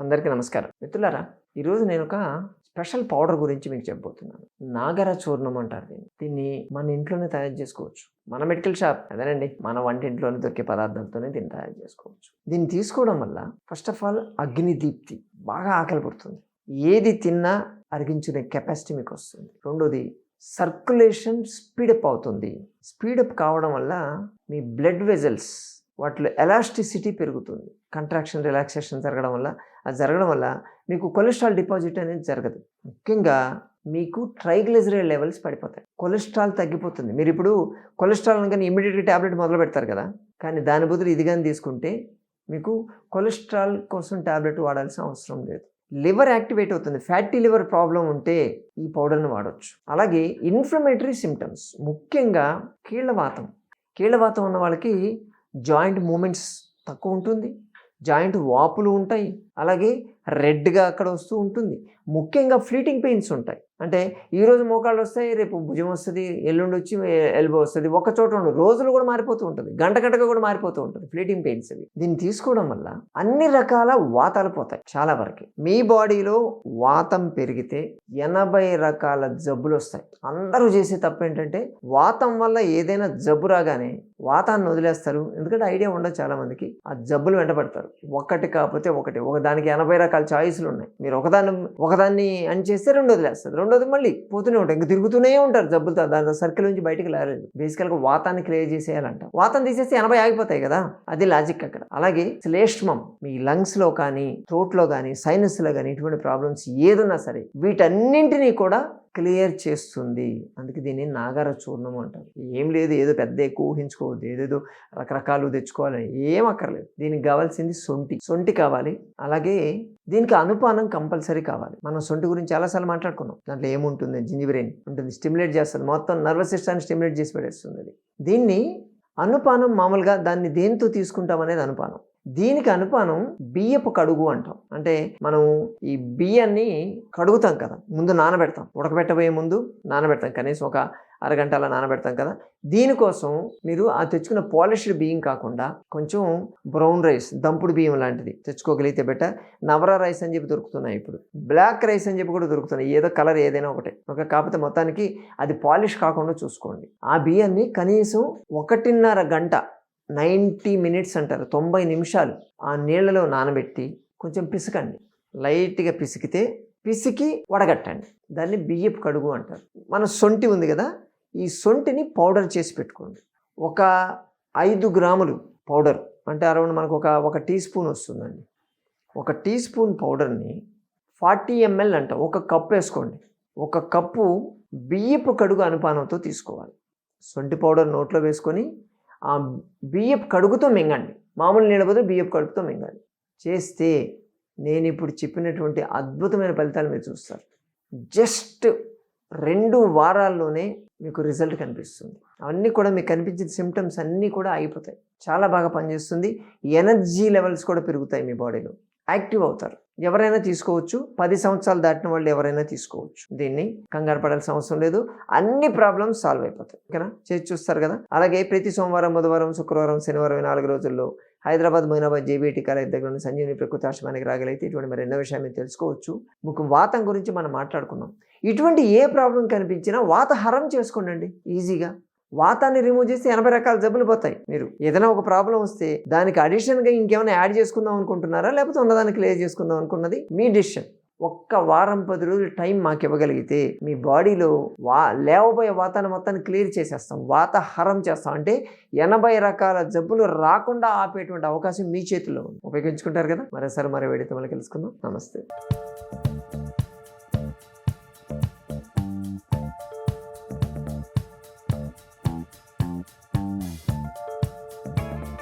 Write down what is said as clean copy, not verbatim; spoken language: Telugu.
అందరికీ నమస్కారం. మిత్రులారా, ఈరోజు నేను ఒక స్పెషల్ పౌడర్ గురించి మీకు చెప్పబోతున్నాను. నాగర చూర్ణం అంటారు దీన్ని మన ఇంట్లోనే తయారు చేసుకోవచ్చు. మన మెడికల్ షాప్ అదేనండి, మన వంటింట్లోనే దొరికే పదార్థాలతోనే దీన్ని తయారు చేసుకోవచ్చు. దీన్ని తీసుకోవడం వల్ల ఫస్ట్ ఆఫ్ ఆల్ అగ్ని దీప్తి, బాగా ఆకలి పడుతుంది. ఏది తిన్నా అరిగించుకునే కెపాసిటీ మీకు వస్తుంది. రెండోది సర్క్యులేషన్ స్పీడప్ అవుతుంది. స్పీడప్ కావడం వల్ల మీ బ్లడ్ వెజల్స్ వాటిలో ఎలాస్టిసిటీ పెరుగుతుంది. కంట్రాక్షన్ రిలాక్సేషన్ జరగడం వల్ల మీకు కొలెస్ట్రాల్ డిపాజిట్ అనేది జరగదు. ముఖ్యంగా మీకు ట్రైగ్లిజరైడ్ లెవెల్స్ పడిపోతాయి, కొలెస్ట్రాల్ తగ్గిపోతుంది. మీరు ఇప్పుడు కొలెస్ట్రాల్ కానీ ఇమీడియట్గా ట్యాబ్లెట్ మొదలు పెడతారు కదా, కానీ దాని బదులు ఇది కానీ తీసుకుంటే మీకు కొలెస్ట్రాల్ కోసం ట్యాబ్లెట్ వాడాల్సిన అవసరం లేదు. లివర్ యాక్టివేట్ అవుతుంది. ఫ్యాటీ లివర్ ప్రాబ్లం ఉంటే ఈ పౌడర్ని వాడవచ్చు. అలాగే ఇన్ఫ్లమేటరీ సిమ్టమ్స్, ముఖ్యంగా కీళ్ళవాతం ఉన్న వాళ్ళకి జాయింట్ మూమెంట్స్ తక్కువ ఉంటుంది, జాయింట్ వాపులు ఉంటాయి, అలాగే రెడ్గా అక్కడ వస్తూ ఉంటుంది. ముఖ్యంగా ఫ్లీటింగ్ పెయిన్స్ ఉంటాయి. అంటే ఈరోజు మోకాళ్ళు వస్తాయి, రేపు భుజం వస్తుంది, ఎల్లుండి వచ్చి ఎల్బో వస్తుంది. ఒక చోట ఉండదు, రోజులు కూడా మారిపోతూ ఉంటుంది, గంటగా కూడా మారిపోతూ ఉంటుంది ఫ్లీటింగ్ పెయిన్స్ అవి. దీన్ని తీసుకోవడం వల్ల అన్ని రకాల వాతాలు పోతాయి. చాలా వరకు మీ బాడీలో వాతం పెరిగితే 80 రకాల జబ్బులు వస్తాయి. అందరూ చేసే తప్పు ఏంటంటే వాతం వల్ల ఏదైనా జబ్బు రాగానే వాతాన్ని వదిలేస్తారు. ఎందుకంటే ఐడియా ఉండదు చాలా మందికి, ఆ జబ్బులు వెంటబడతారు. ఒకటి కాకపోతే ఒకదానికి 80 రకాల చాయిస్లు ఉన్నాయి. మీరు ఒకదాన్ని అని చేస్తే రెండు వదిలేస్తారు, రెండోది మళ్ళీ పోతూనే ఉంటాయి, ఇంకా తిరుగుతూనే ఉంటారు జబ్బులతో. దాని సర్కిల్ నుంచి బయటకు రాలేదు. బేసికల్గా వాతాన్ని క్లియర్ చేసేయాలంట. వాతం తీసేస్తే 80 ఆగిపోతాయి కదా, అది లాజిక్ అక్కడ. అలాగే శ్లేష్మం, మీ లంగ్స్ లో కానీ థ్రోట్ లో కానీ సైనస్ లో కానీ ఇటువంటి ప్రాబ్లమ్స్ ఏదున్నా సరే వీటన్నింటినీ కూడా క్లియర్ చేస్తుంది. అందుకే దీన్ని నాగర చూర్ణం అంటారు. ఏం లేదు, ఏదో పెద్ద ఎక్కువ ఊహించుకోవద్దు, ఏదేదో రకరకాలు తెచ్చుకోవాలని ఏం అక్కర్లేదు. దీనికి కావాల్సింది సొంటి కావాలి. అలాగే దీనికి అనుపానం కంపల్సరీ కావాలి. మనం సొంటి గురించి చాలాసార్లు మాట్లాడుకున్నాం. దాంట్లో ఏముంటుంది, జింజిబిరెన్ ఉంటుంది, స్టిమ్యులేట్ చేస్తుంది, మొత్తం నర్వస్ సిస్టాన్ని స్టిమ్యులేట్ చేసి పడేస్తుంది. దీన్ని అనుపానం మామూలుగా దాన్ని దేంతో తీసుకుంటాం అనేది అనుపానం. దీనికి అనుపానం బియ్యపు కడుగు అంటాం. అంటే మనం ఈ బియ్యాన్ని కడుగుతాం కదా, ముందు నానబెడతాం, ఉడకబెట్టబోయే ముందు నానబెడతాం, కనీసం ఒక అరగంట అలా నానబెడతాం కదా. దీనికోసం మీరు ఆ తెచ్చుకున్న పాలిష్డ్ బియ్యం కాకుండా కొంచెం బ్రౌన్ రైస్, దంపుడు బియ్యం లాంటిది తెచ్చుకోగలిగితే బెటర్. నవరా రైస్ అని చెప్పి దొరుకుతున్నాయి, ఇప్పుడు బ్లాక్ రైస్ అని చెప్పి కూడా దొరుకుతున్నాయి. ఏదో కలర్ ఏదైనా ఒకటే, కాకపోతే మొత్తానికి అది పాలిష్ కాకుండా చూసుకోండి. ఆ బియ్యాన్ని కనీసం 1.5 గంట 90 మినిట్స్ అంటారు, 90 నిమిషాలు ఆ నీళ్ళలో నానబెట్టి కొంచెం పిసకండి. లైట్గా పిసికి వడగట్టండి. దాన్ని బియ్యపు కడుగు అంటారు. మన సొంటి ఉంది కదా, ఈ సొంటిని పౌడర్ చేసి పెట్టుకోండి. ఒక 5 గ్రాములు పౌడర్ అంటే అరౌండ్ మనకు ఒక టీ స్పూన్ వస్తుందండి. ఒక టీ స్పూన్ పౌడర్ని 40 ml అంట, ఒక కప్పు వేసుకోండి. ఒక కప్పు బియ్యపు కడుగు అనుపానంతో తీసుకోవాలి. సొంటి పౌడర్ నోట్లో వేసుకొని ఆ బియ్యపు కడుగుతో మింగండి. మామూలు నీళ్ళ బదులు బియ్యపు కడుగుతో మింగాలి. చేస్తే నేను ఇప్పుడు చెప్పినటువంటి అద్భుతమైన ఫలితాలు మీరు చూస్తారు. జస్ట్ 2 వారాల్లోనే మీకు రిజల్ట్ కనిపిస్తుంది. అవన్నీ కూడా మీకు కనిపించిన సిమ్టమ్స్ అన్నీ కూడా ఆగిపోతాయి. చాలా బాగా పనిచేస్తుంది. ఎనర్జీ లెవెల్స్ కూడా పెరుగుతాయి, మీ బాడీలో యాక్టివ్ అవుతారు. ఎవరైనా తీసుకోవచ్చు, 10 సంవత్సరాలు దాటిన వాళ్ళు ఎవరైనా తీసుకోవచ్చు. దీన్ని కంగారు పడాల్సిన అవసరం లేదు. అన్ని ప్రాబ్లమ్స్ సాల్వ్ అయిపోతాయి. ఓకేనా, చేసి చూస్తారు కదా. అలాగే ప్రతి సోమవారం, బుధవారం, శుక్రవారం, శనివారం 4 రోజుల్లో హైదరాబాద్, మొయినాబాద్ జేబీటీ కాలేజ్ దగ్గర ఉన్న సంజీవని ప్రకృతి ఆశ్రమానికి రాగలిగితే ఇటువంటి మరి ఎన్నో విషయాలు మీరు తెలుసుకోవచ్చు. వాతం గురించి మనం మాట్లాడుకున్నాం. ఇటువంటి ఏ ప్రాబ్లం కనిపించినా వాతహరం చేసుకోండి ఈజీగా. వాతాన్ని రిమూవ్ చేస్తే 80 రకాల జబ్బులు పోతాయి. మీరు ఏదైనా ఒక ప్రాబ్లం వస్తే దానికి అడిషన్గా ఇంకేమైనా యాడ్ చేసుకుందాం అనుకుంటున్నారా, లేకపోతే ఉన్నదాన్ని క్లియర్ చేసుకుందాం అనుకున్నది మీ డిసిషన్. ఒక్క వారం 10 రోజులు టైం మాకు ఇవ్వగలిగితే మీ బాడీలో లేవబోయే వాతాన్ని మొత్తాన్ని క్లియర్ చేసేస్తాం, వాతహరం చేస్తాం. అంటే 80 రకాల జబ్బులు రాకుండా ఆపేటువంటి అవకాశం మీ చేతిలో ఉంది. ఉపయోగించుకుంటారు కదా. మరోసారి వేడితో మళ్ళీ కలుసుకుందాం. నమస్తే.